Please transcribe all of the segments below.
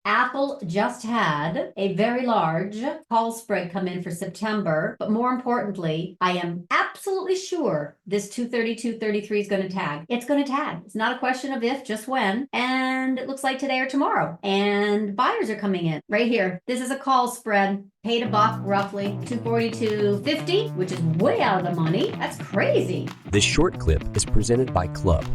Apple just had a very large call spread come in for September, but more importantly, I am absolutely sure this 232.33 is going to tag. It's going to tag. It's not a question of if, just when. And it looks like today or tomorrow. And buyers are coming in right here. This is a call spread. Paid $1 roughly, 242.50, which is way out of the money. That's crazy. This short clip is presented by Club.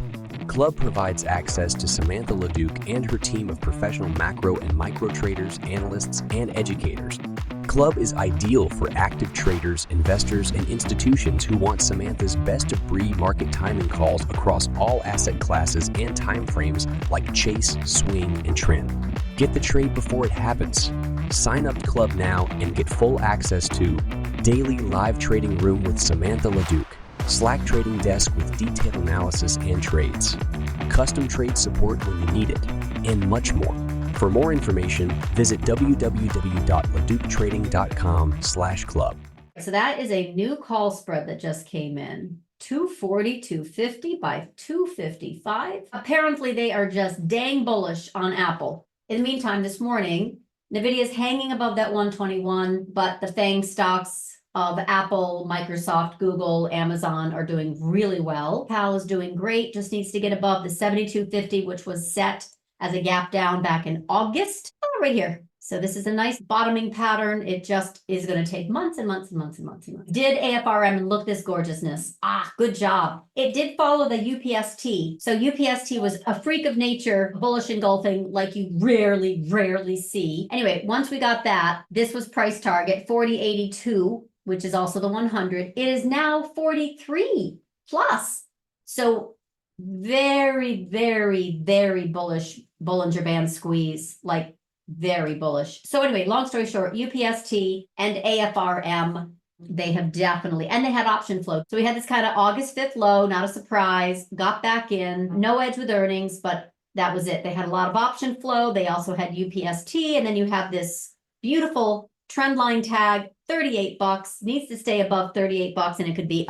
Club provides access to Samantha LaDuc and her team of professional macro and micro traders, analysts, and educators. Club is ideal for active traders, investors, and institutions who want Samantha's best-of-breed market timing calls across all asset classes and timeframes like chase, swing, and trend. Get the trade before it happens. Sign up to Club now and get full access to daily live trading room with Samantha LaDuc, Slack trading desk with detailed analysis and trades, custom trade support when you need it, and much more. For more information, visit www.LaDucTrading.com/club. So that is a new call spread that just came in. 240.250 by 255. Apparently they are just dang bullish on Apple. In the meantime, this morning, Nvidia is hanging above that 121, but the FANG stocks of Apple, Microsoft, Google, Amazon are doing really well. PAL is doing great, just needs to get above the 72.50, which was set as a gap down back in August. Oh, right here. So this is a nice bottoming pattern. It just is going to take months and months and months and months and months. Did AFRM and look this gorgeousness. Good job. It did follow the UPST. So UPST was a freak of nature, bullish engulfing like you rarely see. Anyway, once we got that, this was price target 40.82, which is also the 100. It is now 43 plus. So very bullish Bollinger Band squeeze, like very bullish. So anyway, long story short, UPST and AFRM, they have definitely, and they had option flow. So we had this kind of August 5th low, not a surprise, got back in, no edge with earnings, but that was it. They had a lot of option flow. They also had UPST, and then you have this beautiful trend line tag, $38, needs to stay above $38, and it could be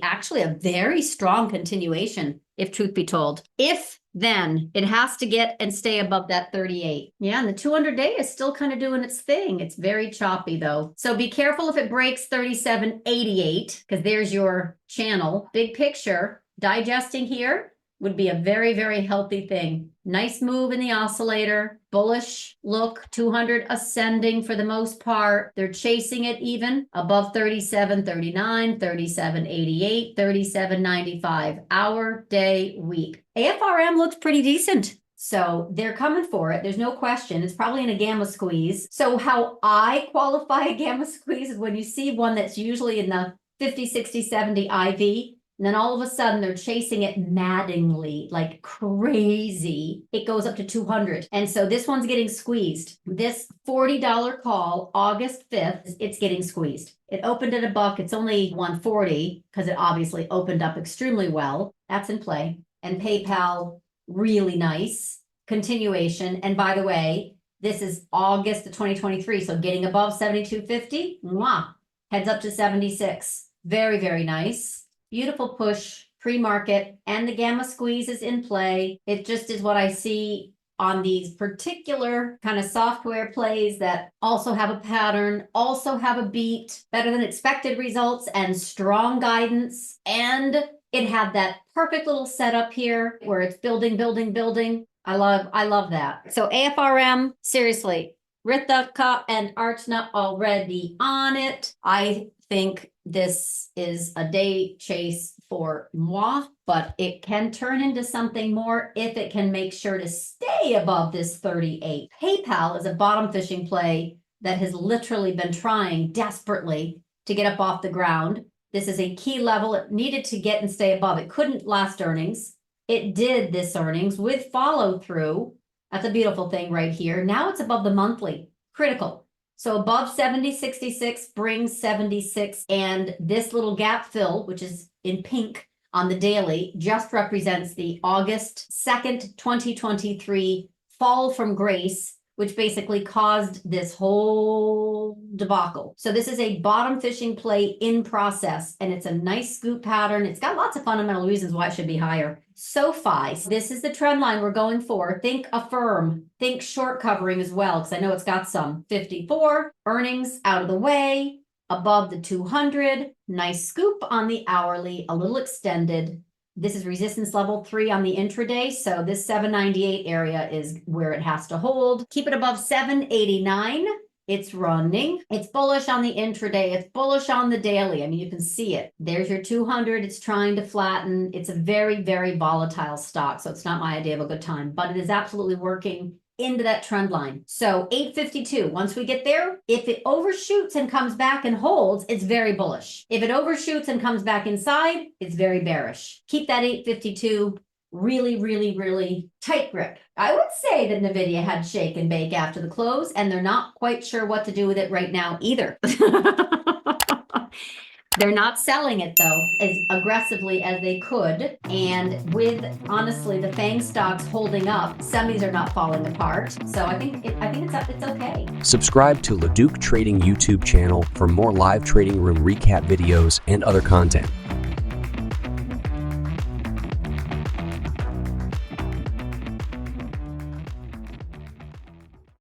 actually a very strong continuation, if truth be told. If then it has to get and stay above that 38. Yeah, and the 200-day is still kind of doing its thing. It's very choppy though. So be careful if it breaks 37.88, because there's your channel. Big picture, digesting here would be a very healthy thing. Nice move in the oscillator, bullish look, 200 ascending for the most part. They're chasing it even above 37.39, 37.88, 37.95, hour, day, week. AFRM looks pretty decent. So they're coming for it. There's no question. It's probably in a gamma squeeze. So how I qualify a gamma squeeze is when you see one that's usually in the 50, 60, 70 IV, and then all of a sudden they're chasing it maddeningly, like crazy. It goes up to 200. And so this one's getting squeezed. This $40 call, August 5th, it's getting squeezed. It opened at $1. It's only 140 because it obviously opened up extremely well. That's in play. And PayPal, really nice continuation. And by the way, this is August of 2023. So getting above 72.50, heads up to 76. Very nice. Beautiful push, pre-market, and the gamma squeeze is in play. It just is what I see on these particular kind of software plays that also have a pattern, also have a beat, better than expected results, and strong guidance. And it had that perfect little setup here where it's building. I love that. So AFRM, seriously, Rithaka and Archna already on it. I think this is a day chase for moi, but it can turn into something more if it can make sure to stay above this 38. PayPal is a bottom fishing play that has literally been trying desperately to get up off the ground. This is a key level. It needed to get and stay above. It couldn't last earnings. It did this earnings with follow through. That's a beautiful thing right here. Now it's above the monthly. Critical. So above 70.66 brings 76, and this little gap fill, which is in pink on the daily, just represents the August 2nd, 2023 fall from grace, which basically caused this whole debacle. So this is a bottom fishing play in process, and it's a nice scoop pattern. It's got lots of fundamental reasons why it should be higher. SOFI. This is the trend line we're going for. Think AFRM, think short covering as well, because I know it's got some. 54, earnings out of the way, above the 200, nice scoop on the hourly, a little extended. This is resistance level 3 on the intraday, so this 798 area is where it has to hold. Keep it above 789. It's running. It's bullish on the intraday. It's bullish on the daily. I mean, you can see it. There's your 200. It's trying to flatten. It's a very, very volatile stock, so it's not my idea of a good time, but it is absolutely working into that trend line. So 852, once we get there, if it overshoots and comes back and holds, it's very bullish. If it overshoots and comes back inside, it's very bearish. Keep that 852 really, really, really tight grip. I would say that NVIDIA had shake and bake after the close, and they're not quite sure what to do with it right now either. They're not selling it though as aggressively as they could, and with honestly the FANG stocks holding up, semis are not falling apart. So I think it's okay. Subscribe to LaDuc Trading YouTube channel for more live trading room recap videos and other content.